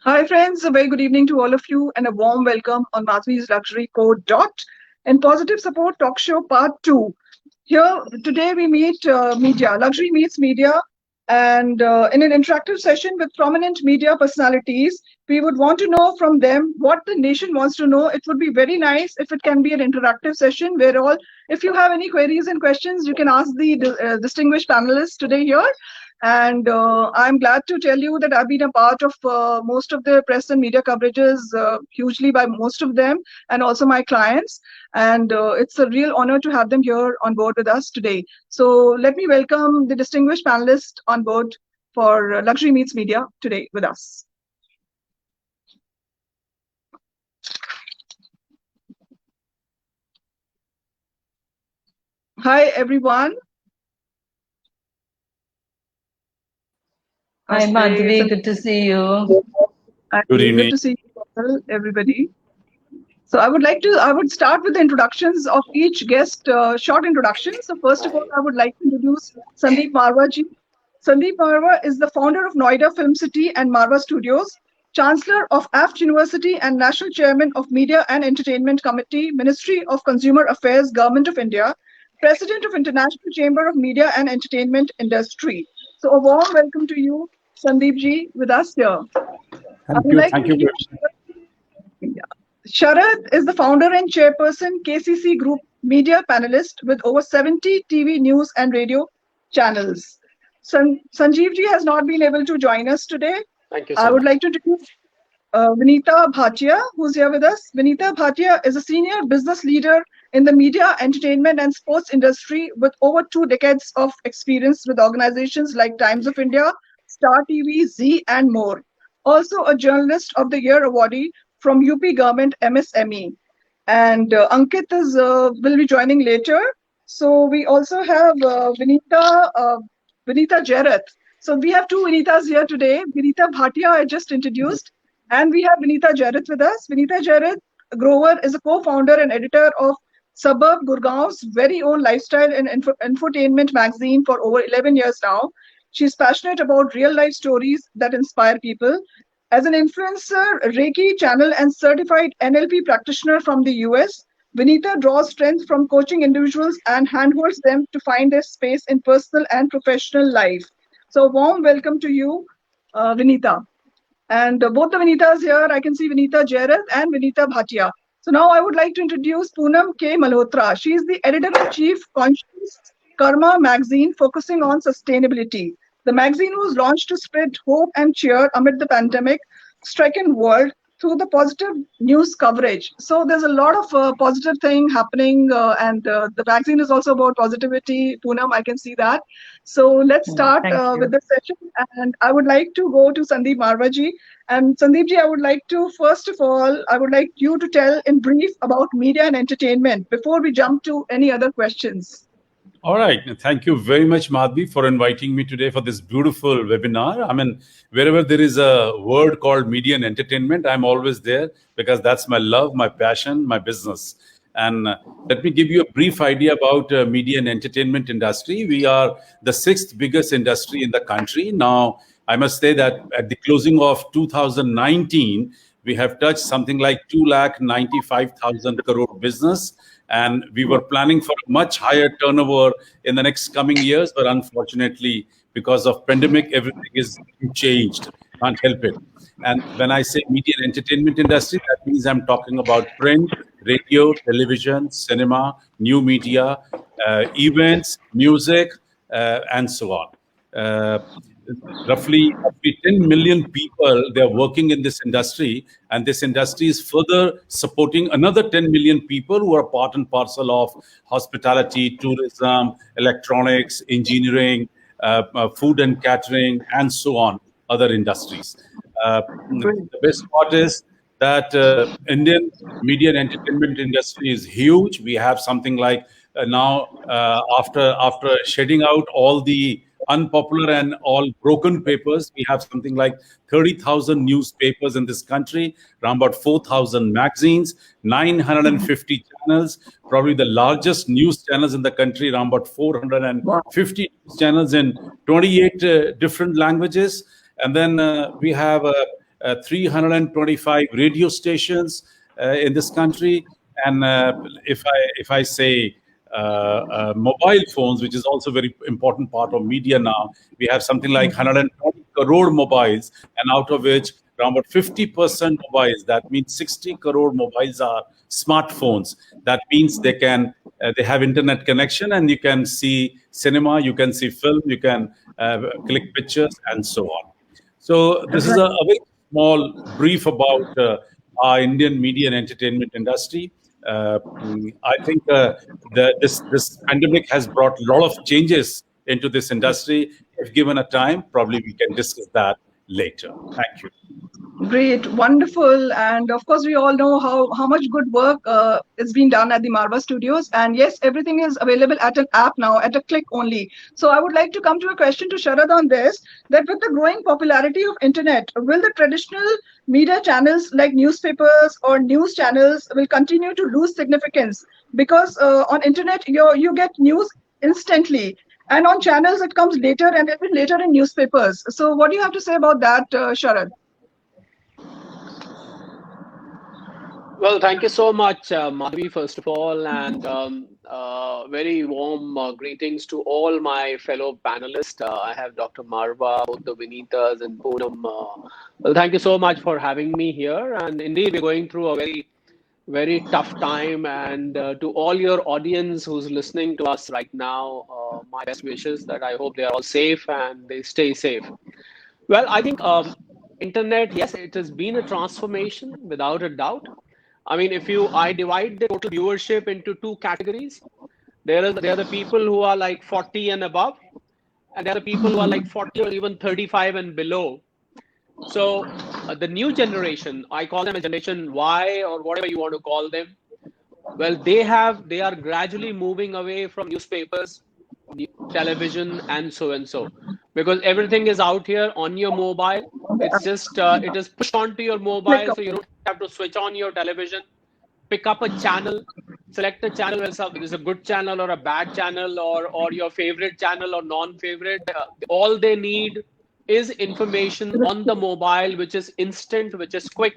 Hi, friends. A very good evening to all of you, and a warm welcome on Madhvi's Luxury Code Dot and Positive Support Talk Show Part 2. Here today we meet media. Luxury meets media, and in an interactive session with prominent media personalities, we would want to know from them what the nation wants to know. It would be very nice if it can be an interactive session where all, if you have any queries and questions, you can ask the distinguished panelists today here. And I'm glad to tell you that I've been a part of most of the press and media coverages, hugely by most of them, and also my clients. And it's a real honor to have them here on board with us today. So let me welcome the distinguished panelists on board for Luxury Meets Media today with us. Hi, everyone. Hi, Madhvi. Good to see you. Good evening. Good to see you, everybody. So I would start with the introductions of each guest, short introductions. So first of all, I would like to introduce Sandeep Marwa ji. Sandeep Marwa is the founder of Noida Film City and Marwa Studios, Chancellor of AFT University and National Chairman of Media and Entertainment Committee, Ministry of Consumer Affairs, Government of India, President of International Chamber of Media and Entertainment Industry. So a warm welcome to you, Sandeep ji, with us here. Thank you. Sharad is the founder and chairperson, KCC Group media panelist with over 70 TV news and radio channels. Sanjeev ji has not been able to join us today. Thank you. I would like to introduce Vinita Bhatia, who's here with us. Vinita Bhatia is a senior business leader in the media, entertainment, and sports industry with over 2 decades of experience with organizations like Times of India, Star TV, Zee, and more. Also a Journalist of the Year awardee from UP Government MSME. And Ankit will be joining later. So we also have Vinita Jerath. So we have 2 Vinitas here today. Vinita Bhatia I just introduced, and we have Vinita Jerath with us. Vinita Jerath Grover is a co-founder and editor of Suburb Gurgaon's very own lifestyle and infotainment magazine for over 11 years now. She's passionate about real-life stories that inspire people. As an influencer, Reiki channel, and certified NLP practitioner from the US, Vinita draws strength from coaching individuals and handholds them to find their space in personal and professional life. So warm welcome to you, Vinita. And both the Vinitas here, I can see Vinita Jerath and Vinita Bhatia. So now I would like to introduce Poonam K. Malhotra. She is the editor-in-chief Conscious Karma magazine focusing on sustainability. The magazine was launched to spread hope and cheer amid the pandemic-stricken world through the positive news coverage. So there's a lot of positive thing happening, and the magazine is also about positivity. Poonam, I can see that. So let's start with the session, and I would like to go to Sandeep Marwa ji. And Sandeep ji, I would like to, first of all, I would like you to tell in brief about media and entertainment before we jump to any other questions. All right. Thank you very much, Madhvi, for inviting me today for this beautiful webinar. I mean, wherever there is a word called media and entertainment, I'm always there because that's my love, my passion, my business. And let me give you a brief idea about media and entertainment industry. We are the 6th biggest industry in the country. Now, I must say that at the closing of 2019, we have touched something like 2,95,000 crore business. And we were planning for a much higher turnover in the next coming years, but unfortunately, because of pandemic, everything is changed. Can't help it. And when I say media and entertainment industry, that means I'm talking about print, radio, television, cinema, new media, events, music, and so on. Roughly 10 million people, they're working in this industry, and this industry is further supporting another 10 million people who are part and parcel of hospitality, tourism, electronics, engineering, food and catering, and so on, other industries. The best part is that Indian media and entertainment industry is huge. We have something like now, after shedding out all the unpopular and all broken papers, we have something like 30,000 newspapers in this country, around about 4,000 magazines, 950 channels, probably the largest news channels in the country, around about 450 news channels in 28 different languages. And then we have 325 radio stations in this country. And if I say mobile phones, which is also a very important part of media now, we have something like 120 crore mobiles, and out of which around about 50% mobiles, that means 60 crore mobiles are smartphones. That means they have internet connection, and you can see cinema, you can see film, you can click pictures, and so on. So this is a very small brief about our Indian media and entertainment industry. I think this pandemic has brought a lot of changes into this industry. If given a time, probably we can discuss that later. Thank you. Great, wonderful, and of course we all know how much good work is being done at the Marva Studios. And yes, everything is available at an app now, at a click only. So I would like to come to a question to Sharad on this: that with the growing popularity of internet, will the traditional media channels like newspapers or news channels will continue to lose significance? Because on internet you get news instantly, and on channels it comes later, and even later in newspapers. So what do you have to say about that, Sharad? Well, thank you so much, Madhavi, first of all, and very warm greetings to all my fellow panelists. I have Dr. Marva, both the Vinitas and Poonam. Well, thank you so much for having me here. And indeed, we're going through a very, very tough time. And to all your audience who's listening to us right now, my best wishes that I hope they are all safe and they stay safe. Well, I think internet, yes, it has been a transformation without a doubt. I mean, I divide the total viewership into two categories. There are the people who are like 40 and above, and there are people who are like 40 or even 35 and below. So the new generation, I call them a generation Y or whatever you want to call them. Well, they are gradually moving away from newspapers, television, and so, because everything is out here on your mobile. It's just it is pushed onto your mobile, so you don't have to switch on your television, pick up a channel, select a channel, whether it is a good channel or a bad channel, or your favorite channel or non-favorite. All they need is information on the mobile, which is instant, which is quick.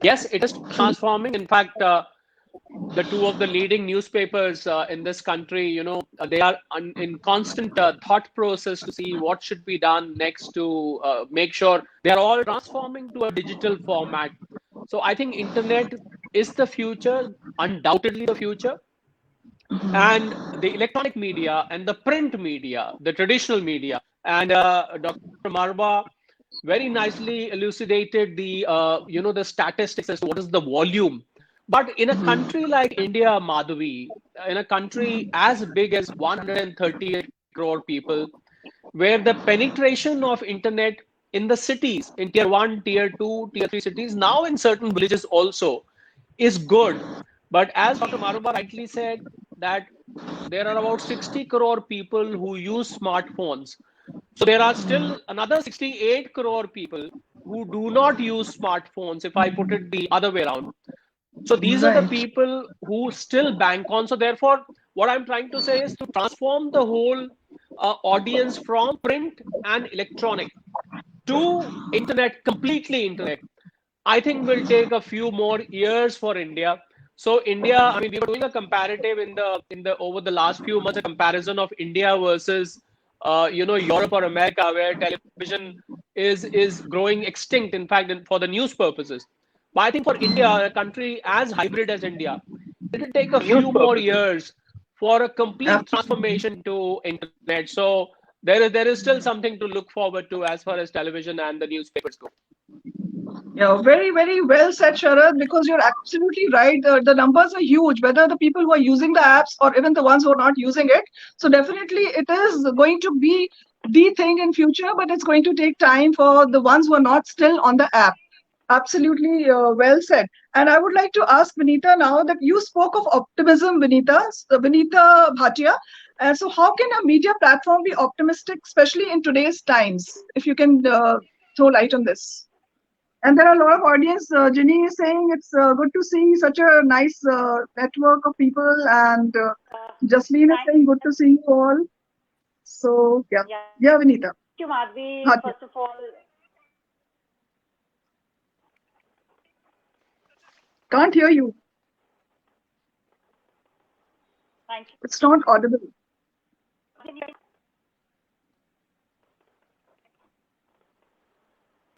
Yes, it is transforming. In fact, the two of the leading newspapers in this country, they are in constant thought process to see what should be done next to make sure they are all transforming to a digital format. So I think internet is the future, undoubtedly the future. And the electronic media and the print media, the traditional media, and Dr. Marva very nicely elucidated the the statistics as to what is the volume. But in a country like India, Madhavi, in a country as big as 138 crore people, where the penetration of internet in the cities, in tier 1, tier 2, tier 3 cities, now in certain villages also, is good. But as Dr. Marva rightly said, that there are about 60 crore people who use smartphones. So there are still another 68 crore people who do not use smartphones, if I put it the other way around. So these are the people who still bank on. So therefore, what I'm trying to say is to transform the whole audience from print and electronic to internet, completely internet. I think will take a few more years for India. So India, I mean, we were doing a comparative in the over the last few months, a comparison of India versus Europe or America, where television is growing extinct. In fact, for the news purposes. But I think for India, a country as hybrid as India, it will take a few more years for a complete transformation to internet. So there is still something to look forward to as far as television and the newspapers go. Yeah, very, very well said, Sharad, because you're absolutely right. The numbers are huge, whether the people who are using the apps or even the ones who are not using it. So definitely it is going to be the thing in future, but it's going to take time for the ones who are not still on the app. Absolutely well said. And I would like to ask Vinita now that you spoke of optimism, Vinita Bhatia. So how can a media platform be optimistic, especially in today's times? If you can throw light on this. And there are a lot of audience. Ginny is saying it's good to see such a nice network of people. And Jasleen is saying good to see you all. So, yeah, Vinita. Thank you, Madhavi. First of all, Can't hear you. Thank you. It's not audible.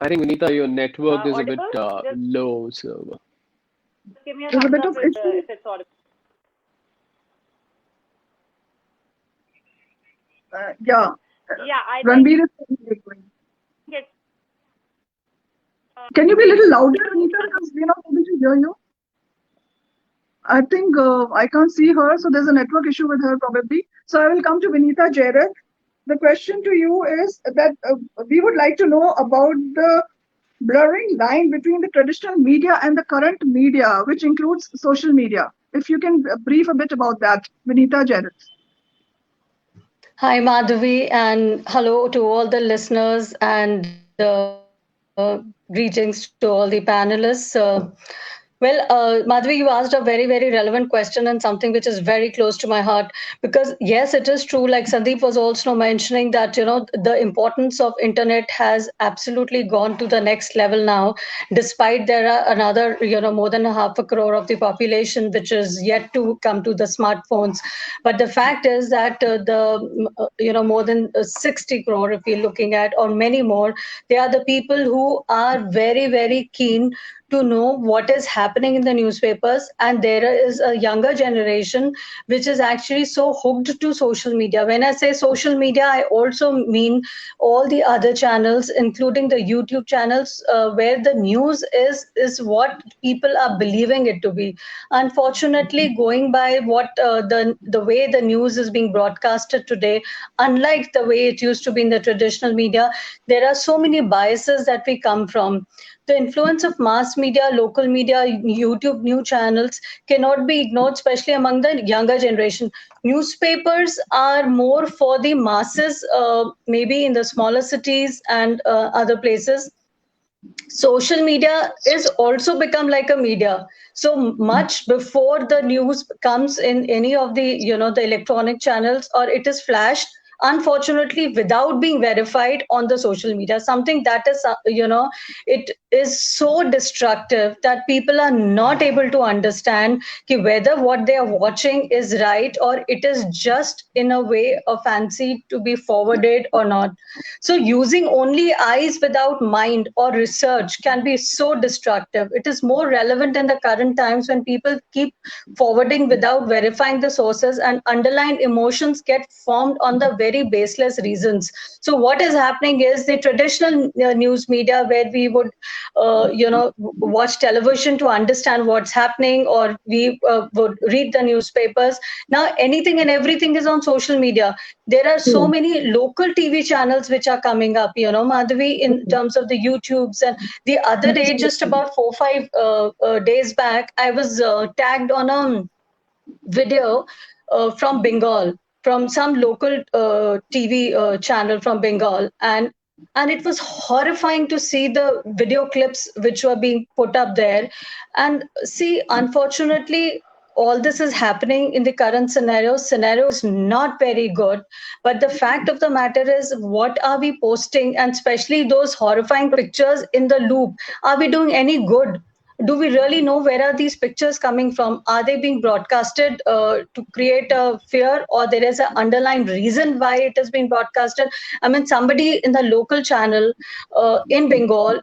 I think Vinita, your network is a bit Audible? Just low. So give me a There's a thumbs bit up of issue. if it's audible. Yeah, Yeah, I think Ranbir is echoing. it's Can you be a little louder, Anita, because we're not able to hear you? I think I can't see her, so there's a network issue with her probably. So I will come to Vinita Jairath. The question to you is that we would like to know about the blurring line between the traditional media and the current media, which includes social media. If you can brief a bit about that, Vinita Jairath. Hi, Madhavi, and hello to all the listeners, and greetings to all the panelists. Madhavi, you asked a very, very relevant question and something which is very close to my heart. Because yes, it is true. Like Sandeep was also mentioning that the importance of internet has absolutely gone to the next level now. Despite there are another more than a half a crore of the population which is yet to come to the smartphones, but the fact is that more than 60 crore, if we're looking at, or many more, they are the people who are very, very keen to know what is happening in the newspapers, and there is a younger generation which is actually so hooked to social media. When I say social media, I also mean all the other channels, including the YouTube channels, where the news is what people are believing it to be. Unfortunately, going by what the way the news is being broadcasted today, unlike the way it used to be in the traditional media, there are so many biases that we come from. The influence of mass media, local media, YouTube news channels cannot be ignored, especially among the younger generation. Newspapers are more for the masses, maybe in the smaller cities and other places. Social media is also become like a media. So much before the news comes in any of the the electronic channels, or it is flashed, unfortunately, without being verified on the social media, something that is it is so destructive that people are not able to understand whether what they are watching is right, or it is just in a way a fancy to be forwarded or not. So using only eyes without mind or research can be so destructive. It is more relevant in the current times when people keep forwarding without verifying the sources, and underlying emotions get formed on the very baseless reasons. So what is happening is the traditional news media, where we would watch television to understand what's happening, or we would read the newspapers. Now anything and everything is on social media. There are so many local TV channels which are coming up, Madhavi, in terms of the YouTubes. And the other day, just about 4 5 days back, I was tagged on a video from Bengal, from some local TV channel from Bengal, and it was horrifying to see the video clips which were being put up there. And see, unfortunately, all this is happening in the current scenario. Scenario is not very good, but the fact of the matter is, what are we posting, and especially those horrifying pictures in the loop? Are we doing any good? Do we really know where are these pictures coming from? Are they being broadcasted to create a fear, or there is an underlying reason why it is being broadcasted? I mean, somebody in the local channel in Bengal,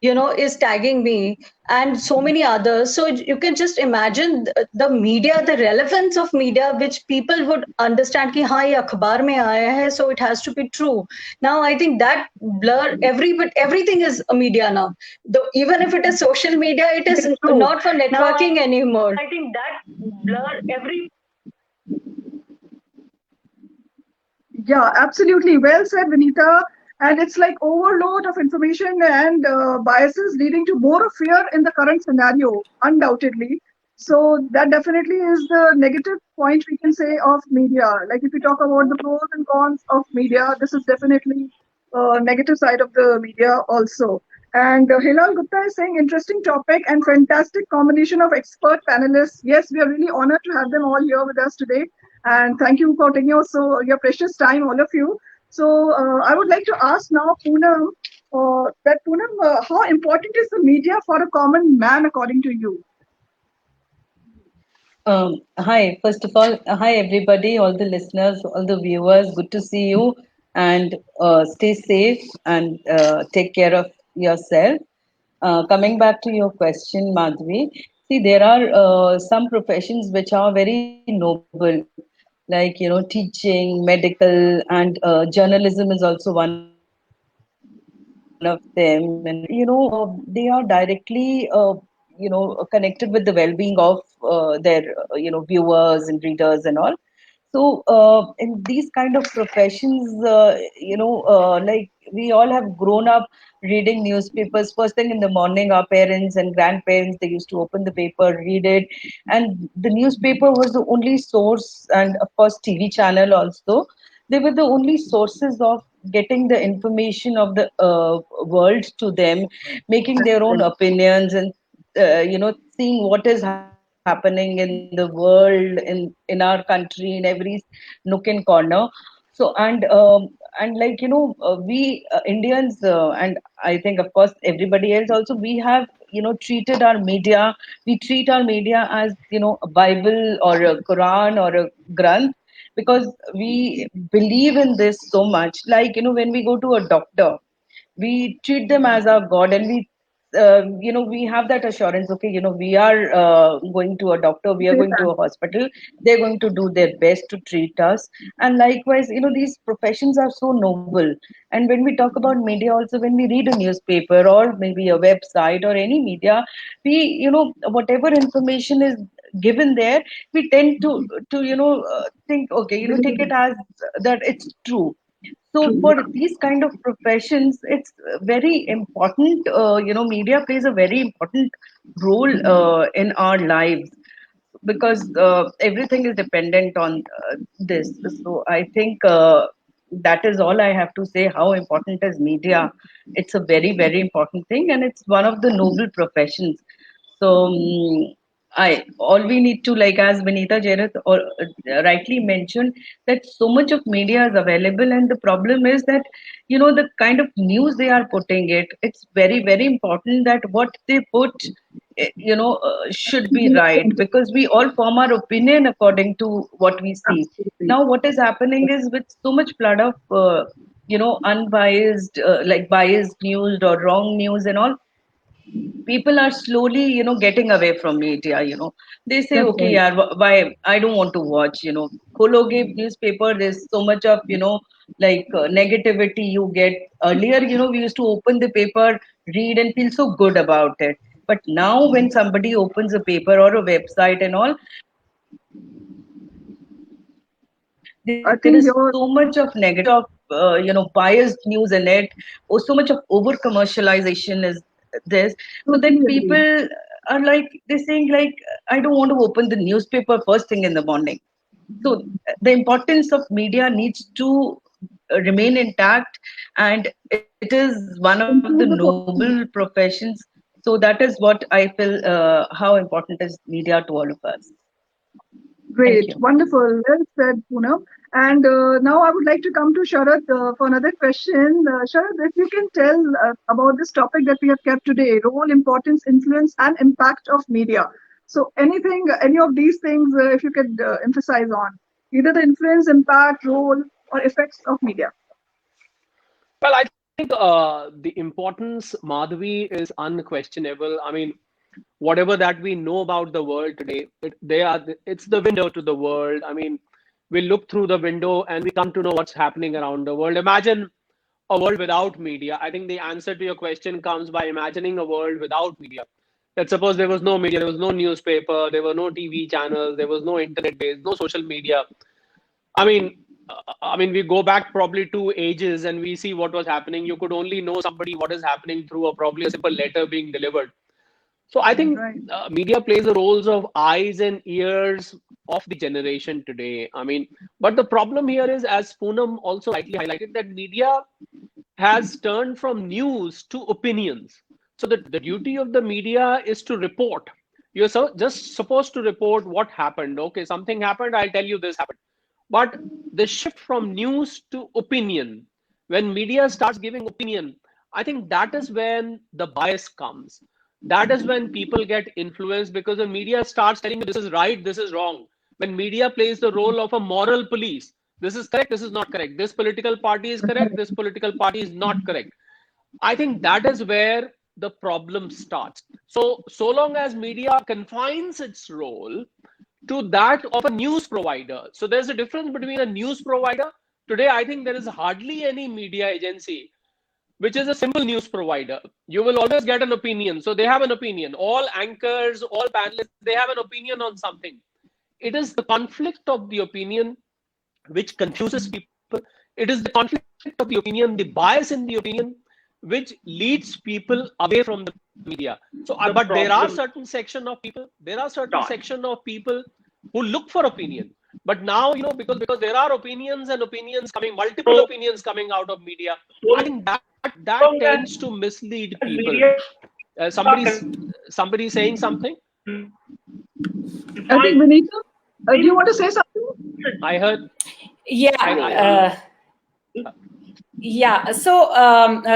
is tagging me, and so many others. So you can just imagine the media, the relevance of media, which people would understand ki हाँ ये अखबार में आया है, so it has to be true. Now I think that blur everything is a media now. Though even if it is social media, it is not for networking anymore. I think that blur every. Yeah, absolutely. Well said, Vinita. And it's like overload of information and biases leading to more fear in the current scenario, undoubtedly. So that definitely is the negative point we can say of media. Like if we talk about the pros and cons of media, this is definitely a negative side of the media also. And Hilal Gupta is saying interesting topic and fantastic combination of expert panelists. Yes, we are really honored to have them all here with us today. And thank you for taking also your precious time, all of you. So I would like to ask now Poonam, how important is the media for a common man according to you? Hi, first of all, hi everybody, all the listeners, all the viewers. Good to see you, and stay safe and take care of yourself. Coming back to your question, Madhvi, see, there are some professions which are very noble, like teaching, medical, and journalism is also one of them. And they are directly connected with the well-being of their viewers and readers and all. So in these kind of professions, like we all have grown up reading newspapers first thing in the morning. Our parents and grandparents, they used to open the paper, read it, and the newspaper was the only source, and of course TV channel also. They were the only sources of getting the information of the world to them, making their own opinions, and seeing what is happening in the world, in our country, in every nook and corner. So and we Indians, and I think of course everybody else also, we have treated our media, we treat our media as a Bible or a Quran or a Granth, because we believe in this so much. Like when we go to a doctor, we treat them as our god, and we have that assurance. Okay, we are going to a doctor, we are going to a hospital, they're going to do their best to treat us. And likewise, these professions are so noble. And when we talk about media also, when we read a newspaper or maybe a website or any media, we whatever information is given there, we tend to think, okay, take it as that it's true. So for these kind of professions, it's very important. Media plays a very important role in our lives, because everything is dependent on this. So I think that is all I have to say. How important is media? It's a very, very important thing, and it's one of the noble professions. So I all we need to, like as Vinita Jairath or rightly mentioned, that so much of media is available, and the problem is that the kind of news they are putting it. It's very, very important that what they put should be right, because we all form our opinion according to what we see. Now what is happening is, with so much flood of unbiased, like biased news or wrong news and all, people are slowly getting away from media. They say, okay, yeah, why I don't want to watch. Khologe newspaper, there's so much of like negativity you get. Earlier, we used to open the paper, read, and feel so good about it. But now when somebody opens a paper or a website and all, there is I think so your much of negative, biased news in it, or so much of over commercialization is this, so that totally agree. people are like, they're saying like, I don't want to open the newspaper first thing in the morning. So the importance of media needs to remain intact, and it is one of the Conclude the noble point. professions. So that is what I feel, how important is media to all of us. Thank Great, you. wonderful. Well said, Poonam. And now I would like to come to Sharad for another question. Sharad, if you can tell about this topic that we have kept today, role, importance, influence, and impact of media. So anything, any of these things, if you could emphasize on either the influence, impact, role, or effects of media. Well, I think the importance, Madhvi, is unquestionable. I mean, whatever that we know about the world today, it's the window to the world. I mean, we look through the window and we come to know what's happening around the world. Imagine a world without media. I think the answer to your question comes by imagining a world without media. Let's suppose there was no media, there was no newspaper, there were no TV channels, there was no internet based, no social media. I mean, we go back probably 2 ages and we see what was happening. You could only know somebody what is happening through probably a simple letter being delivered. So I think Right. media plays the roles of eyes and ears of the generation today. I mean, but the problem here is, as Poonam also rightly highlighted, that media has turned from news to opinions. So the duty of the media is to report. You're just supposed to report what happened. Okay, something happened, I'll tell you this happened. But the shift from news to opinion, when media starts giving opinion, I think that is when the bias comes. that is when people get influenced, because the media starts telling you this is right, this is wrong. When media plays the role of a moral police, this is correct, this is not correct, this political party is correct, this political party is not correct. I think that is where the problem starts. So long as media confines its role to that of a news provider. So there's a difference between a news provider. Today, I think there is hardly any media agency which is a simple news provider. You will always get an opinion. So they have an opinion. All anchors, all panelists, they have an opinion on something. It is the conflict of the opinion which confuses people. It is the conflict of the opinion, the bias in the opinion, which leads people away from the media. So, but there are certain section of people who look for opinion. But now, because there are opinions and opinions coming, multiple opinions coming out of media, I think that tends to mislead people. Somebody saying something? I think Vinita, do you want to say something? I heard. Yeah. Yeah. So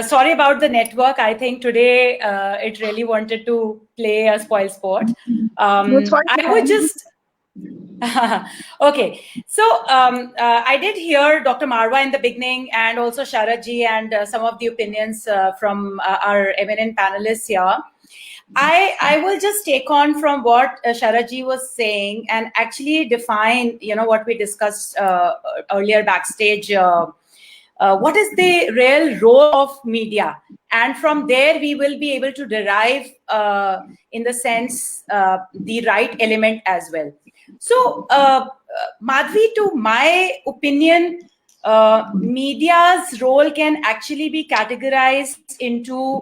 sorry about the network. I think today it really wanted to play a spoil sport. I would just. Okay. So I did hear Dr. Marwa in the beginning, and also Sharad ji, and some of the opinions from our eminent panelists here. I will just take on from what Sharad ji was saying and actually define, what we discussed earlier backstage. What is the real role of media? And from there, we will be able to derive, in the sense, the right element as well. So, Madhvi, to my opinion, media's role can actually be categorized into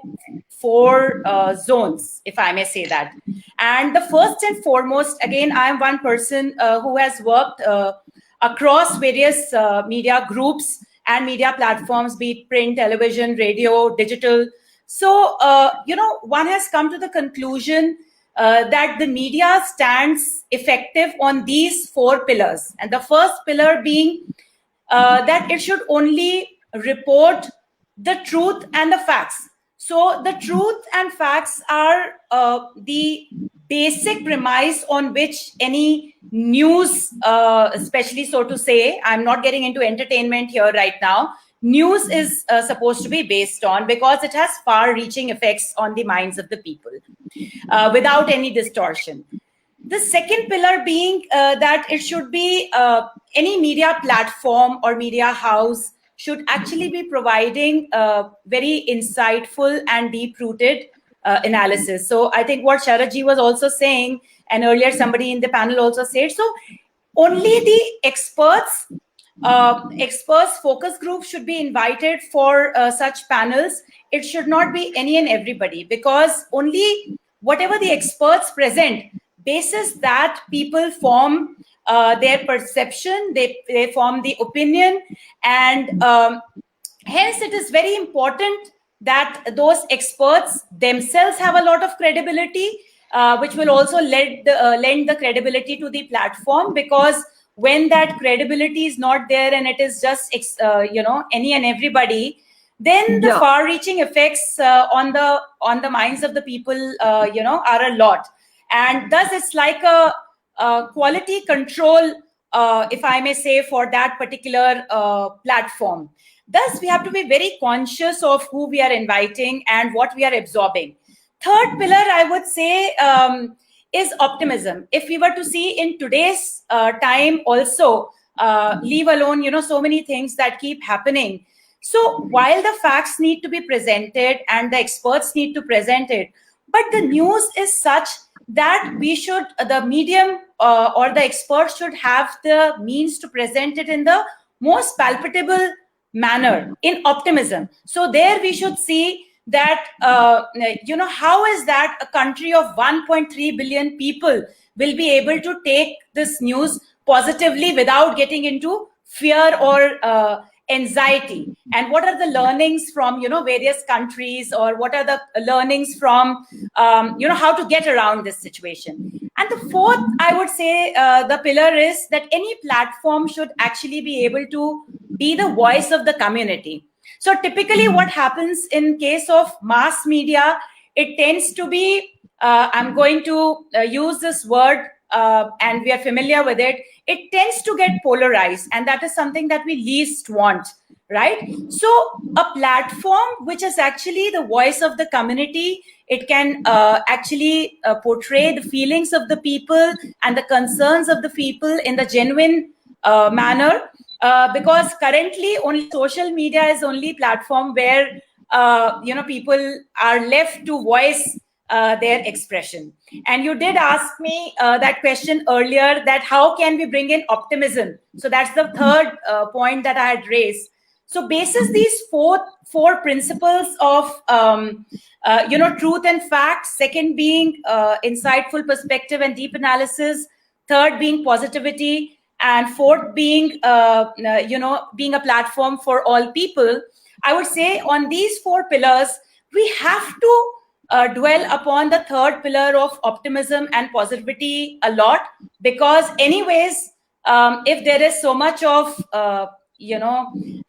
4 zones, if I may say that. And the first and foremost, again, I am one person who has worked across various media groups and media platforms, be it print, television, radio, digital. So, one has come to the conclusion that the media stands effective on these 4 pillars. And the first pillar being that it should only report the truth and the facts. So the truth and facts are the basic premise on which any news, especially so to say, I'm not getting into entertainment here right now, news is supposed to be based on, because it has far-reaching effects on the minds of the people without any distortion. The second pillar being that it should be any media platform or media house should actually be providing very insightful and deep-rooted analysis. So I think what Sharad ji was also saying, and earlier somebody in the panel also said, so only the experts focus group should be invited for such panels. It should not be any and everybody, because only whatever the experts present, basis that people form their perception, they form the opinion, and hence it is very important that those experts themselves have a lot of credibility, which will also lend the credibility to the platform, because when that credibility is not there and it is just any and everybody, then the far-reaching effects on the minds of the people are a lot. And thus it's like a quality control, if I may say, for that particular platform. Thus, we have to be very conscious of who we are inviting and what we are absorbing. Third pillar, I would say, is optimism. If we were to see in today's time also, leave alone, so many things that keep happening. So while the facts need to be presented and the experts need to present it, but the news is such that the medium or the experts should have the means to present it in the most palpable manner, in optimism. So there we should see that, how is that a country of 1.3 billion people will be able to take this news positively without getting into fear or anxiety? And what are the learnings from, various countries, or what are the learnings from, how to get around this situation? And the fourth, I would say, the pillar is that any platform should actually be able to be the voice of the community. So typically what happens in case of mass media, it tends to be I'm going to use this word, and we are familiar with it, it tends to get polarized, and that is something that we least want, right? So a platform which is actually the voice of the community, it can actually portray the feelings of the people and the concerns of the people in the genuine manner, because currently only social media is only platform where people are left to voice their expression. And you did ask me that question earlier, that how can we bring in optimism? So that's the third point that I had raised. So basis these four principles of truth and facts, second being insightful perspective and deep analysis, third being positivity, and fourth being being a platform for all people, I would say on these four pillars we have to dwell upon the third pillar of optimism and positivity a lot, because anyways, if there is so much of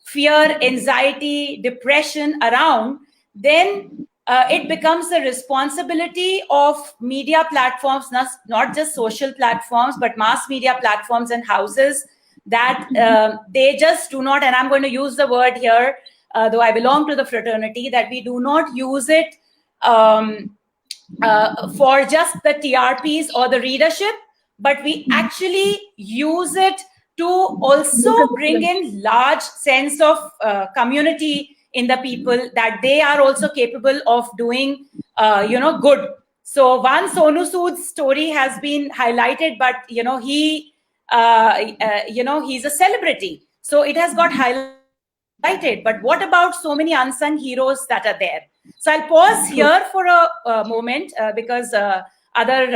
fear, anxiety, depression around, then it becomes the responsibility of media platforms, not just social platforms, but mass media platforms and houses, that they just do not, and I'm going to use the word here, though I belong to the fraternity, that we do not use it for just the TRPs or the readership, but we actually use it to also bring in large sense of community in the people, that they are also capable of doing good. So one Sonu Sood's story has been highlighted, but he's a celebrity, so it has got highlighted. But what about so many unsung heroes that are there? So I'll pause here for a moment because other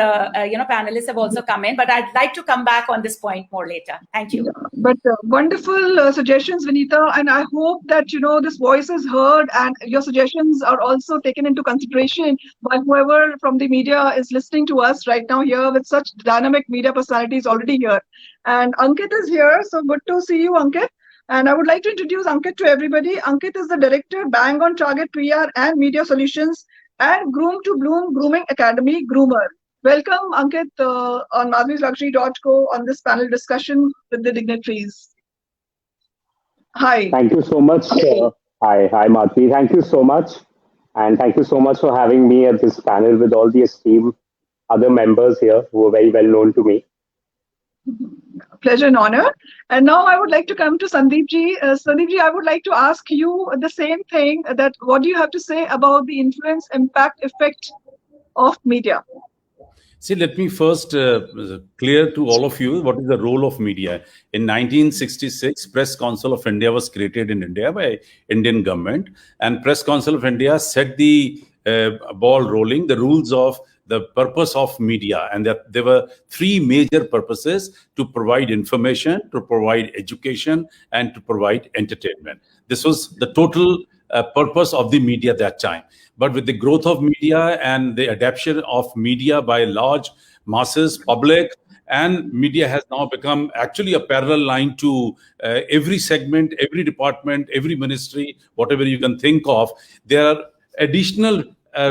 panelists have also come in, but I'd like to come back on this point more later. Thank you. But wonderful suggestions, Vinita, and I hope that this voice is heard and your suggestions are also taken into consideration by whoever from the media is listening to us right now here, with such dynamic media personalities already here. And Ankit is here, so good to see you, Ankit. And I would like to introduce Ankit to everybody. Ankit is the director, Bang on Target PR and Media Solutions and Groom to Bloom Grooming Academy, Groomer. Welcome, Ankit, on madhvisluxury.co on this panel discussion with the dignitaries. Hi. Thank you so much. Hi, Madhvi. Thank you so much. And thank you so much for having me at this panel with all the esteemed other members here who are very well known to me. Pleasure and honor. And now I would like to come to Sandeep ji. Sandeep ji, I would like to ask you the same thing, that what do you have to say about the influence, impact, effect of media? See, let me first clear to all of you what is the role of media. In 1966, Press Council of India was created in India by Indian government, and Press Council of India set the ball rolling, the rules of the purpose of media, and that there were three major purposes: to provide information, to provide education, and to provide entertainment. This was the total purpose of the media at that time. But with the growth of media and the adoption of media by large masses, public, and media has now become actually a parallel line to every segment, every department, every ministry, whatever you can think of. There are additional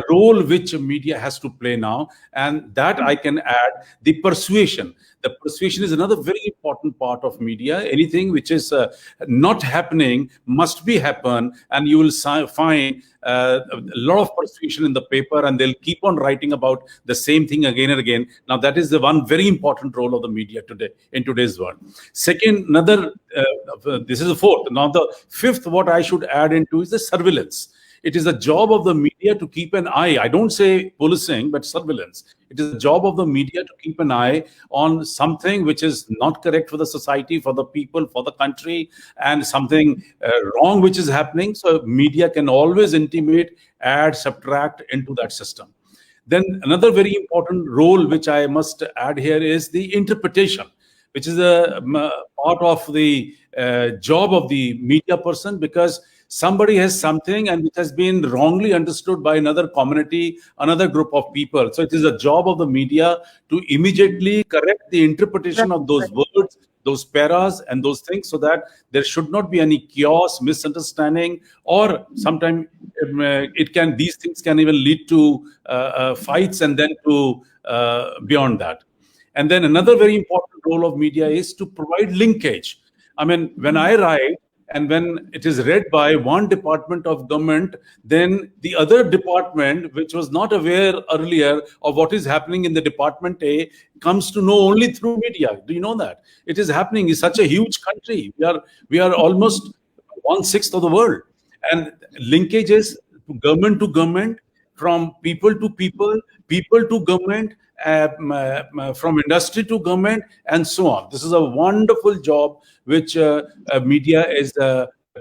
role which media has to play now, and that I can add the persuasion. The persuasion is another very important part of media. Anything which is not happening must be happen, and you will find a lot of persuasion in the paper, and they'll keep on writing about the same thing again and again. Now that is the one very important role of the media today in today's world. Second, this is the fourth. Now the fifth, what I should add into is the surveillance. It is the job of the media to keep an eye. I don't say policing, but surveillance. It is the job of the media to keep an eye on something which is not correct for the society, for the people, for the country, and something wrong which is happening. So media can always intimate, add, subtract into that system. Then another very important role which I must add here is the interpretation, which is a part of the job of the media person, because somebody has something and it has been wrongly understood by another community, another group of people. So it is a job of the media to immediately correct the interpretation of those words, those paras and those things, so that there should not be any chaos, misunderstanding, or sometimes these things can even lead to fights, and then to beyond that. And then another very important role of media is to provide linkage. I mean, when I write, and when it is read by one department of government, then the other department, which was not aware earlier of what is happening in the department A, comes to know only through media. Do you know that? It is happening. It's such a huge country. We are almost 1/6 of the world. And linkages to government, from people to people, people to government, from industry to government, and so on. This is a wonderful job which media is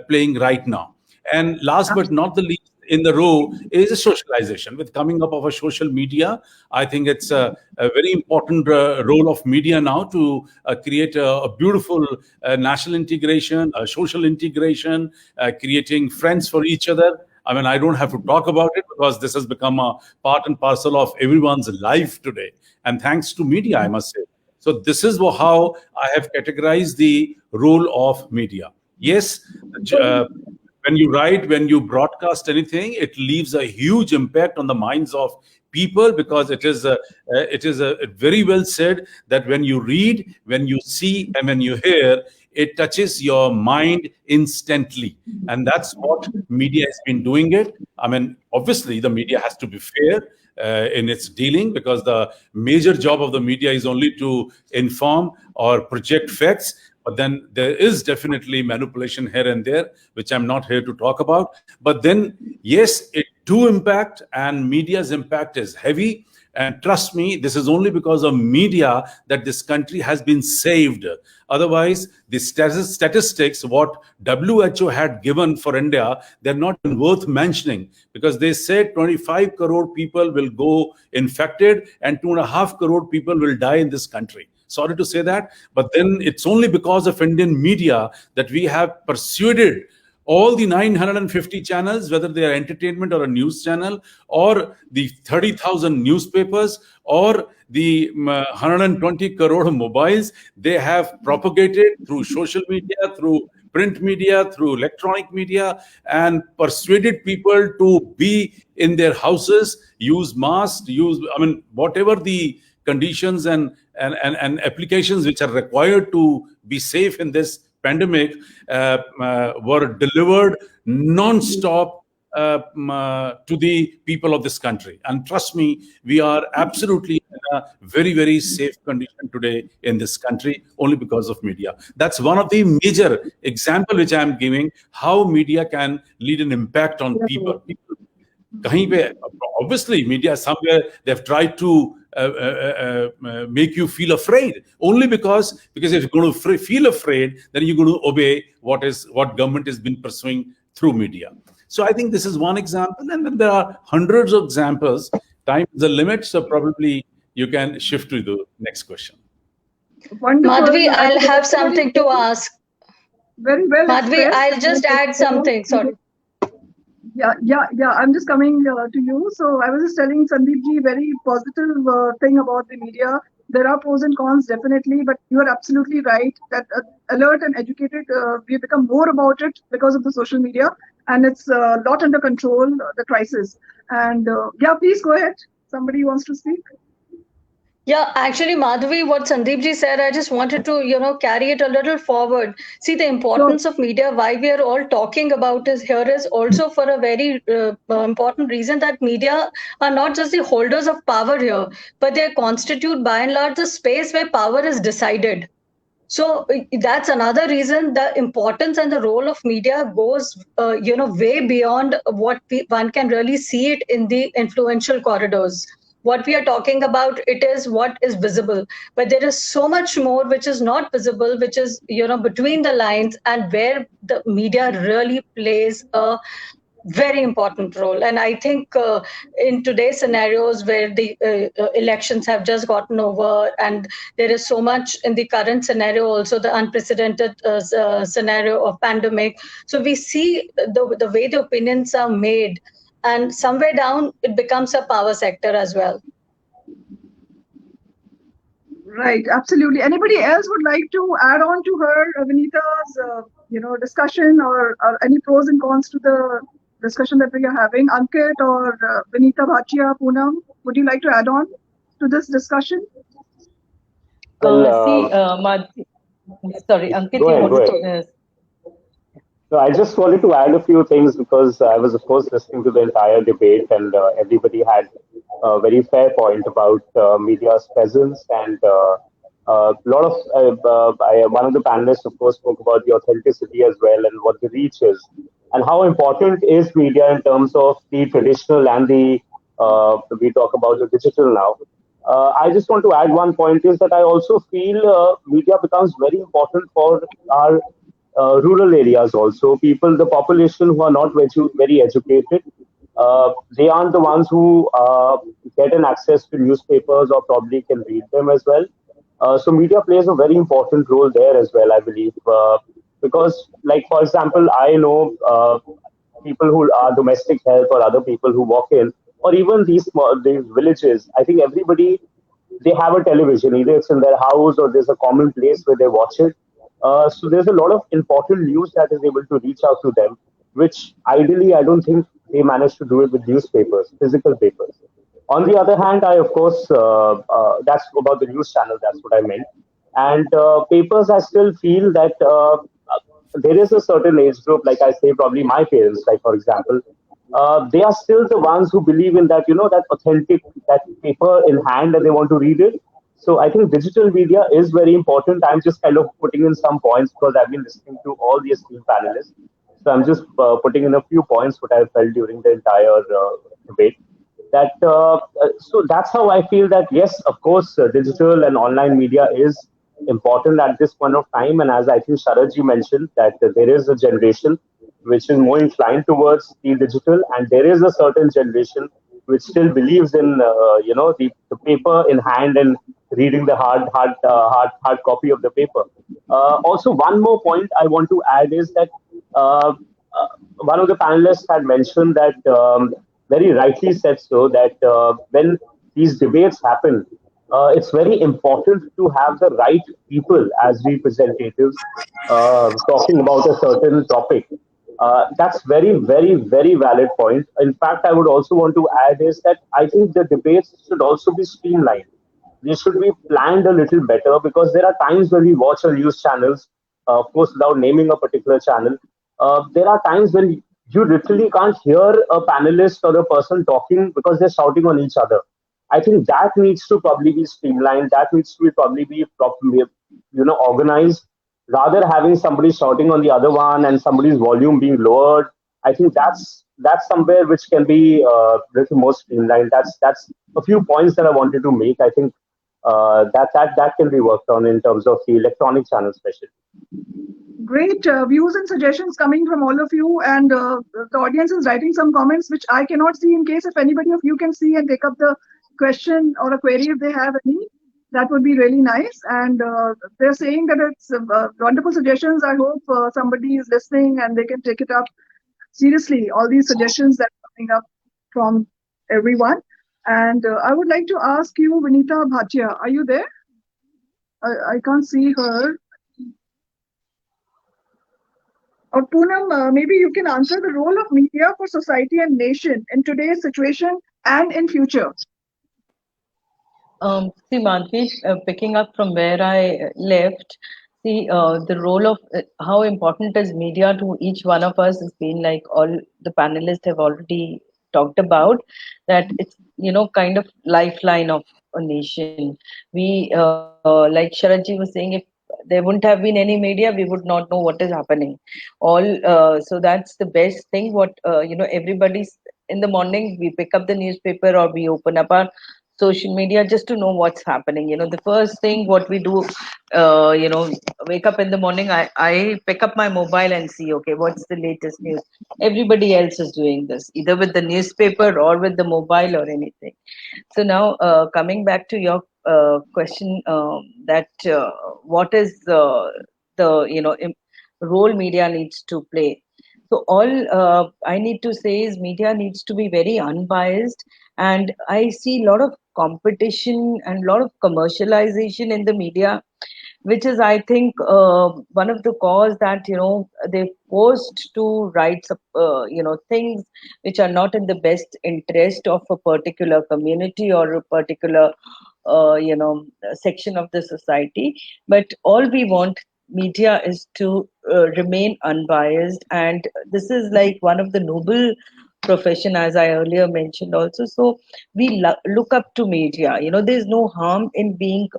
playing right now. And last but not the least in the row is a socialization. With coming up of a social media, I think it's a very important role of media now to create a beautiful national integration, a social integration, creating friends for each other. I mean, I don't have to talk about it because this has become a part and parcel of everyone's life today. And thanks to media, I must say. So this is how I have categorized the role of media. Yes, when you write, when you broadcast anything, it leaves a huge impact on the minds of people, because it is very well said that when you read, when you see, and when you hear, it touches your mind instantly. And that's what media has been doing it. I mean, obviously, the media has to be fair in its dealing, because the major job of the media is only to inform or project facts. But then there is definitely manipulation here and there, which I'm not here to talk about. But then, yes, it do impact, and media's impact is heavy. And trust me, this is only because of media that this country has been saved. Otherwise, the statistics, what WHO had given for India, they're not worth mentioning, because they said 25 crore people will go infected and 2.5 crore people will die in this country. Sorry to say that, but then it's only because of Indian media that we have persuaded all the 950 channels, whether they are entertainment or a news channel, or the 30,000 newspapers, or the 120 crore mobiles, they have propagated through social media, through print media, through electronic media, and persuaded people to be in their houses, use masks, whatever the conditions and applications which are required to be safe in this pandemic were delivered non-stop to the people of this country. And trust me, we are absolutely in a very, very safe condition today in this country, only because of media. That's one of the major example which I'm giving, how media can lead an impact on people. Obviously, media somewhere they've tried to make you feel afraid, only because if you're going to feel afraid, then you're going to obey what government has been pursuing through media. So I think this is one example, and then there are hundreds of examples. Time is the limit, so probably you can shift to the next question. Wonderful. Madhvi, I'll have something to ask. Very well. Madhvi, I'll just add something. Sorry. Yeah. I'm just coming to you. So I was just telling Sandeep ji very positive thing about the media. There are pros and cons, definitely, but you are absolutely right that alert and educated, we become more about it because of the social media, and it's a lot under control, the crisis. And please go ahead. Somebody wants to speak. Yeah, actually, Madhvi, what Sandeep ji said, I just wanted to, carry it a little forward. See, the importance of media, why we are all talking about is also for a very important reason, that media are not just the holders of power here, but they constitute by and large the space where power is decided. So that's another reason the importance and the role of media goes, way beyond what one can really see it in the influential corridors. What we are talking about, it is what is visible, but there is so much more which is not visible, which is, between the lines, and where the media really plays a very important role. And I think in today's scenarios where the elections have just gotten over, and there is so much in the current scenario, also the unprecedented scenario of pandemic. So we see the way the opinions are made, and somewhere down, it becomes a power sector as well. Right, absolutely. Anybody else would like to add on to her, Vinita's, discussion or any pros and cons to the discussion that we are having? Ankit or Vinita Bhatia, Poonam, would you like to add on to this discussion? Well, Madhvi, sorry, Ankit, go you ahead, go wanted ahead. to. So I just wanted to add a few things because I was, of course, listening to the entire debate, and everybody had a very fair point about media's presence. And a lot of one of the panelists, of course, spoke about the authenticity as well and what the reach is, and how important is media in terms of the traditional and the we talk about the digital now. I just want to add one point is that I also feel media becomes very important for our rural areas also. People, the population who are not very educated, they aren't the ones who get an access to newspapers or probably can read them as well. So media plays a very important role there as well, I believe, because, like for example, I know people who are domestic help or other people who walk in, or even these villages. I think everybody, they have a television, either it's in their house or there's a common place where they watch it. So there's a lot of important news that is able to reach out to them, which ideally I don't think they manage to do it with newspapers, physical papers. On the other hand, I of course that's about the news channel. That's what I meant. And papers, I still feel that there is a certain age group, like I say, probably my parents, like for example, they are still the ones who believe in that, that authentic, that paper in hand, and they want to read it. So I think digital media is very important. I'm just kind of putting in some points because I've been listening to all the esteemed panelists. So I'm just putting in a few points what I felt during the entire debate. So that's how I feel that yes, of course, digital and online media is important at this point of time. And as I think Sharadji mentioned, that there is a generation which is more inclined towards the digital, and there is a certain generation which still believes in the paper in hand and reading the hard copy of the paper. Also, one more point I want to add is that uh, one of the panelists had mentioned that very rightly said so that when these debates happen, it's very important to have the right people as representatives talking about a certain topic. That's very, very, very valid point. In fact, I would also want to add is that I think the debates should also be streamlined. They should be planned a little better because there are times when we watch on news channels, of course, without naming a particular channel, there are times when you literally can't hear a panelist or a person talking because they're shouting on each other. I think that needs to probably be streamlined. That needs to be probably be properly, organized. Rather having somebody shouting on the other one and somebody's volume being lowered, I think that's somewhere which can be little more streamlined. That's a few points that I wanted to make. I think that can be worked on in terms of the electronic channel, especially. Great views and suggestions coming from all of you, and the audience is writing some comments which I cannot see. In case if anybody of you can see and take up the question or a query if they have any, that would be really nice. And they're saying that it's wonderful suggestions. I hope somebody is listening and they can take it up seriously, all these suggestions that are coming up from everyone. And I would like to ask you, Vinita Bhatia, are you there? I can't see her. Or Poonam, maybe you can answer the role of media for society and nation in today's situation and in future. See, Madhvi, picking up from where I left, see, the role of how important is media to each one of us has been like all the panelists have already talked about, that it's, kind of lifeline of a nation. We, like Sharadji was saying, if there wouldn't have been any media, we would not know what is happening. So that's the best thing. What, everybody's in the morning, we pick up the newspaper or we open up our social media just to know what's happening. The first thing what we do, wake up in the morning, I pick up my mobile and see, okay, what's the latest news. Everybody else is doing this either with the newspaper or with the mobile or anything. So now coming back to your question, that what is the role media needs to play. So all I need to say is media needs to be very unbiased, and I see a lot of competition and a lot of commercialization in the media, which is, I think, one of the cause that they're forced to write things which are not in the best interest of a particular community or a particular section of the society. But all we want media is to remain unbiased, and this is like one of the noble profession, as I earlier mentioned also. So we look up to media. There's no harm in being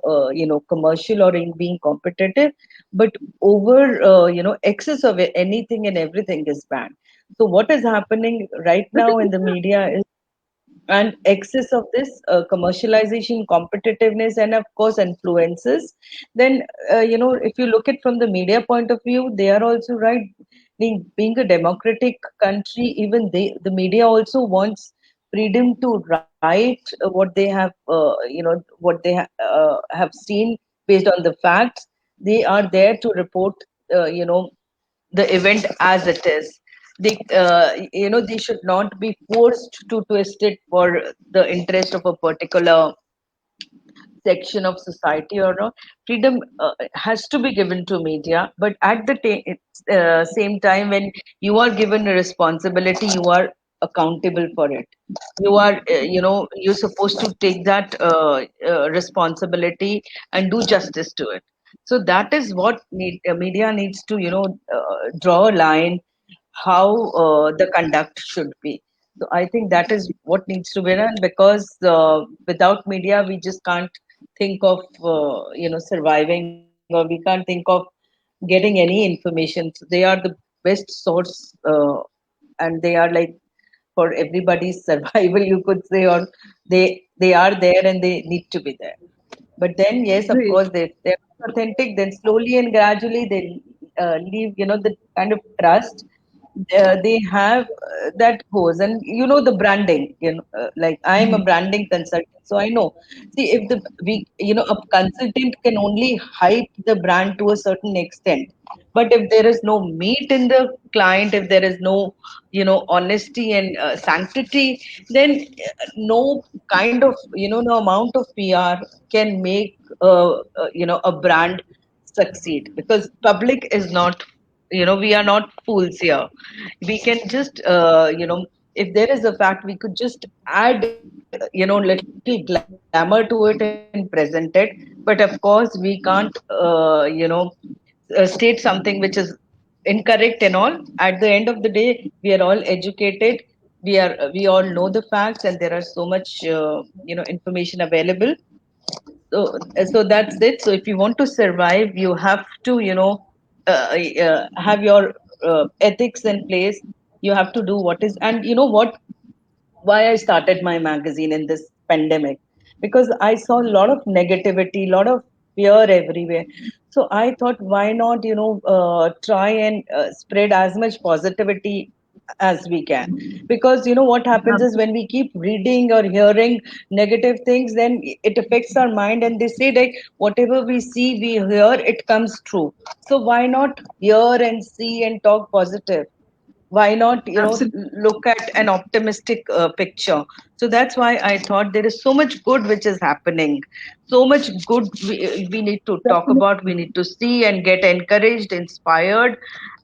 commercial or in being competitive, but over excess of anything and everything is banned. So what is happening right now in the media is, and excess of this commercialization, competitiveness, and of course influences, then if you look at from the media point of view, they are also right. Being a democratic country, even the media also wants freedom to write what they have have seen based on the facts. They are there to report the event as it is. They should not be forced to twist it for the interest of a particular section of society or not. Freedom has to be given to media, but at the same time, when you are given a responsibility, you are accountable for it. You are you're supposed to take that responsibility and do justice to it. So that is what media needs to draw a line how the conduct should be. So I think that is what needs to be done, because without media we just can't think of surviving, or we can't think of getting any information. So they are the best source, and they are like for everybody's survival, you could say, or they are there and they need to be there. But then yes, of Great. course, they're authentic. Then slowly and gradually they leave the kind of trust they have, that goes. And the branding, like I'm a branding consultant, so I know. See, if a consultant can only hype the brand to a certain extent, but if there is no meat in the client, if there is no honesty and sanctity, then no kind of no amount of PR can make a brand succeed, because public is not, we are not fools here. We can just if there is a fact, we could just add little glamour to it and present it. But of course we can't state something which is incorrect and all. At the end of the day, we are all educated, we all know the facts, and there are so much information available. So that's it. So if you want to survive, you have to have your ethics in place. You have to do what is. And what, why I started my magazine in this pandemic, because I saw a lot of negativity, a lot of fear everywhere. So I thought, why not try and spread as much positivity as we can. Because what happens is, when we keep reading or hearing negative things, then it affects our mind, and they say that whatever we see, we hear, it comes true. So why not hear and see and talk positive? Why not Absolutely. look at an optimistic picture? So that's why I thought there is so much good which is happening, so much good we need to talk about, we need to see and get encouraged, inspired,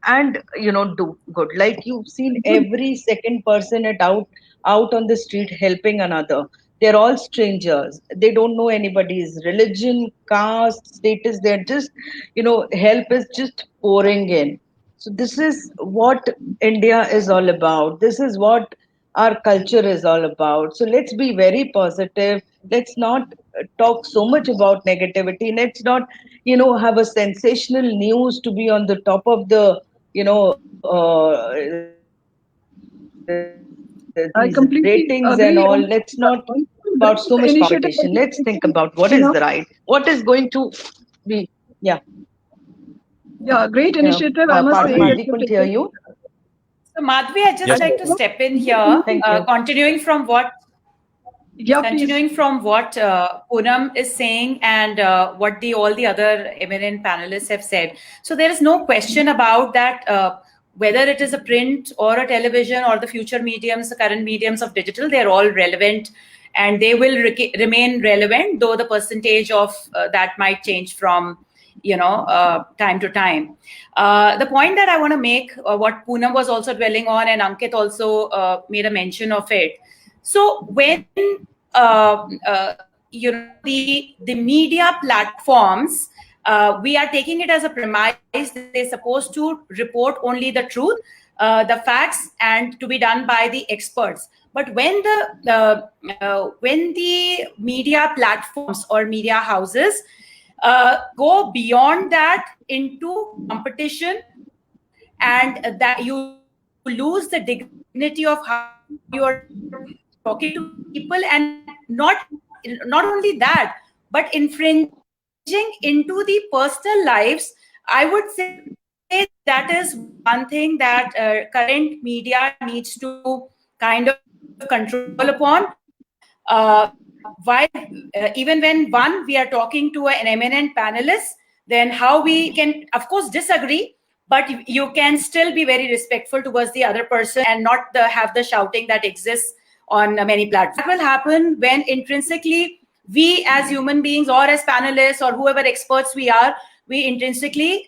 and do good. Like you've seen every second person out on the street helping another. They're all strangers, they don't know anybody's religion, caste, status. They're just help is just pouring in. So this is what India is all about. This is what our culture is all about. So let's be very positive. Let's not talk so much about negativity. Let's not, have a sensational news to be on the top of the, these I completely ratings and agree. all. And Let's not about so the much initiative competition. that Let's you're think taking, about what is right, what is going to be. Yeah. Yeah, great initiative, I must Pardon, say, that Madhvi, you're couldn't hear taking. you. So Madhvi, I'd just Yes. like to step in here, Thank you. continuing from what Yeah, please. continuing from what Poonam is saying, and what all the other eminent panelists have said. So there is no question about that, whether it is a print or a television or the future mediums, the current mediums of digital, they're all relevant and they will remain relevant, though the percentage of that might change from time to time. The point that I want to make, what Poonam was also dwelling on, and Ankit also made a mention of it. So when the media platforms, we are taking it as a premise that they're supposed to report only the truth, the facts, and to be done by the experts. But when the media platforms or media houses go beyond that into competition, and that you lose the dignity of how you are talking to people, and not only that, but infringing into the personal lives, I would say that is one thing that current media needs to kind of control upon. Why, even when we are talking to an eminent panelist, then how we can, of course, disagree, but you can still be very respectful towards the other person and not have the shouting that exists on many platforms. That will happen when intrinsically we as human beings, or as panelists, or whoever experts we are, we intrinsically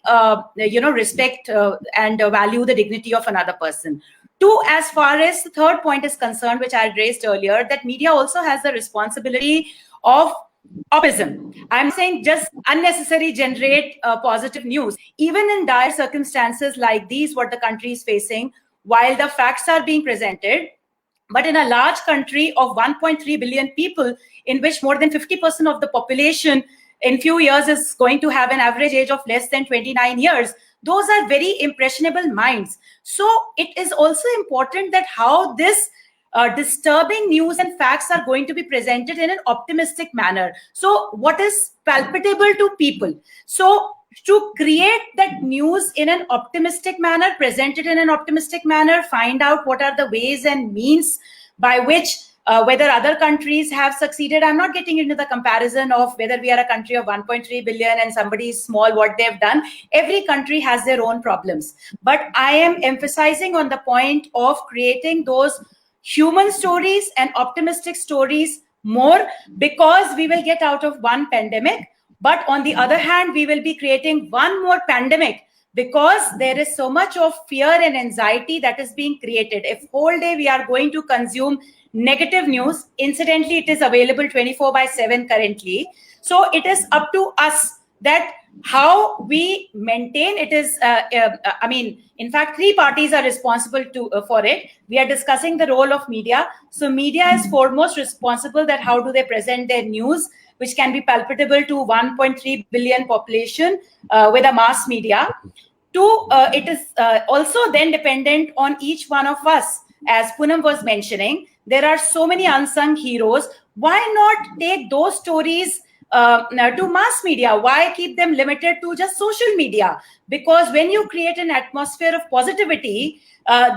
respect and value the dignity of another person. Two, as far as the third point is concerned, which I raised earlier, that media also has the responsibility of optimism. I'm saying just unnecessary generate positive news. Even in dire circumstances like these, what the country is facing, while the facts are being presented, but in a large country of 1.3 billion people, in which more than 50% of the population in few years is going to have an average age of less than 29 years, those are very impressionable minds. So it is also important that how this disturbing news and facts are going to be presented in an optimistic manner. So what is palpable to people? So to create that news in an optimistic manner, presented in an optimistic manner, find out what are the ways and means by which whether other countries have succeeded. I'm not getting into the comparison of whether we are a country of 1.3 billion and somebody is small, what they've done. Every country has their own problems. But I am emphasizing on the point of creating those human stories and optimistic stories more, because we will get out of one pandemic. But on the other hand, we will be creating one more pandemic, because there is so much of fear and anxiety that is being created. If whole day we are going to consume negative news, incidentally, it is available 24/7 currently. So it is up to us that how we maintain it is, in fact, three parties are responsible for it. We are discussing the role of media. So media is foremost responsible that how do they present their news, which can be palpable to 1.3 billion population with a mass media. Two, it is also then dependent on each one of us. As Poonam was mentioning, there are so many unsung heroes. Why not take those stories to mass media? Why keep them limited to just social media? Because when you create an atmosphere of positivity,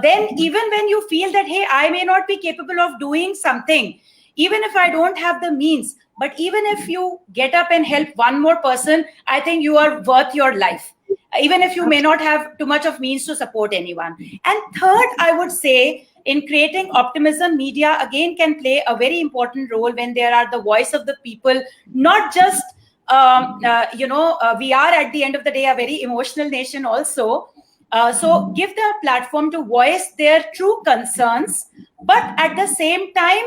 then even when you feel that, hey, I may not be capable of doing something, even if I don't have the means, but even if you get up and help one more person, I think you are worth your life, even if you may not have too much of means to support anyone. And third, I would say, in creating optimism, media again can play a very important role when there are the voice of the people, not just, we are at the end of the day a very emotional nation also. So give the platform to voice their true concerns, but at the same time,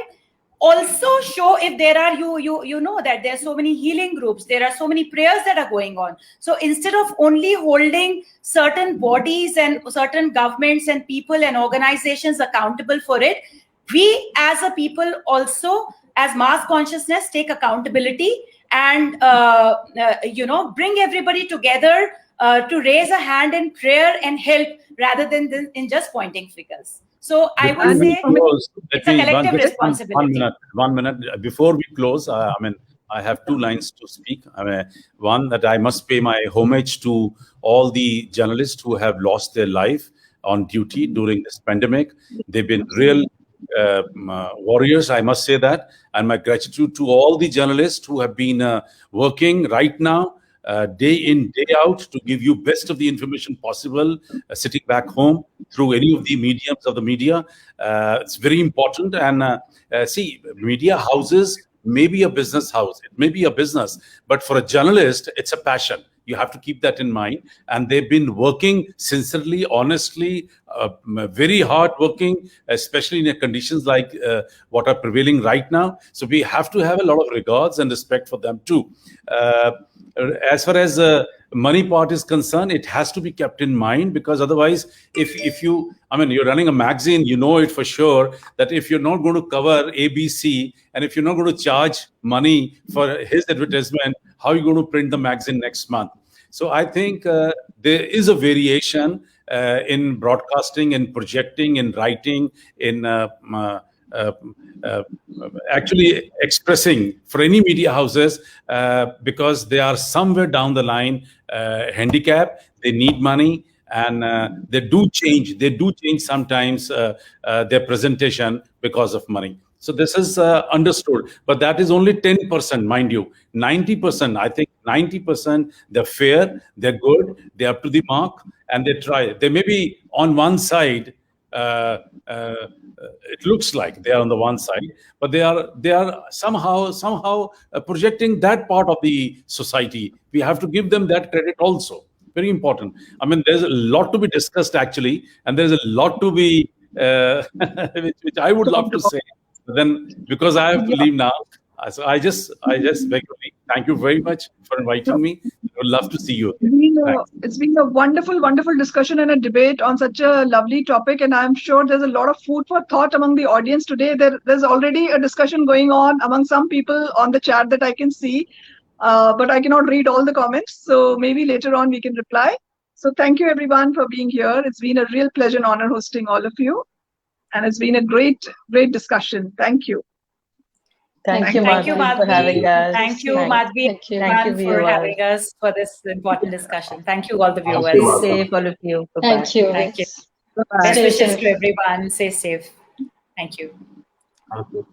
also show if there are, you know that there are so many healing groups, there are so many prayers that are going on. So instead of only holding certain bodies and certain governments and people and organizations accountable for it, we as a people also, as mass consciousness, take accountability and bring everybody together to raise a hand in prayer and help, rather than in just pointing figures. So I would say it's a collective responsibility. One minute. Before we close, I have two lines to speak. One, that I must pay my homage to all the journalists who have lost their life on duty during this pandemic. They've been real warriors, I must say that. And my gratitude to all the journalists who have been working right now day in, day out to give you best of the information possible, sitting back home through any of the mediums of the media. It's very important. And see, media houses may be a business house, it may be a business, but for a journalist, it's a passion. You have to keep that in mind. And they've been working sincerely, honestly, very hard working, especially in conditions like what are prevailing right now. So we have to have a lot of regards and respect for them too. As far as money part is concerned, it has to be kept in mind, because otherwise, if you, I mean, you're running a magazine, you know it for sure that if you're not going to cover ABC, and if you're not going to charge money for his advertisement, how are you going to print the magazine next month? So I think there is a variation in broadcasting, in projecting, in writing, in actually expressing for any media houses, because they are somewhere down the line handicapped. They need money, and they do change sometimes their presentation because of money. So this is understood, but that is only 10%, mind you. 90%, I think 90%, they're fair, they're good, they're up to the mark, and they try. They may be on one side, it looks like they are on the one side, but they are somehow projecting that part of the society. We have to give them that credit also. Very important. I mean, there's a lot to be discussed actually, and there's a lot to be which I would love to say. But then, because I have to leave now, so I just beg you, thank you very much for inviting me. I would love to see you. It's been a wonderful, wonderful discussion and a debate on such a lovely topic. And I'm sure there's a lot of food for thought among the audience today. There's already a discussion going on among some people on the chat that I can see, but I cannot read all the comments. So maybe later on we can reply. So thank you everyone for being here. It's been a real pleasure and honor hosting all of you. And it's been a great, great discussion. Thank you. Thank you, Madhvi, for having us. Thank you, Madhvi, for having us for this important discussion. Thank you, all the viewers. Stay safe, all of you. Bye-bye. Thank you. Thank you. Best wishes to everyone. Stay safe. Thank you. Thank you.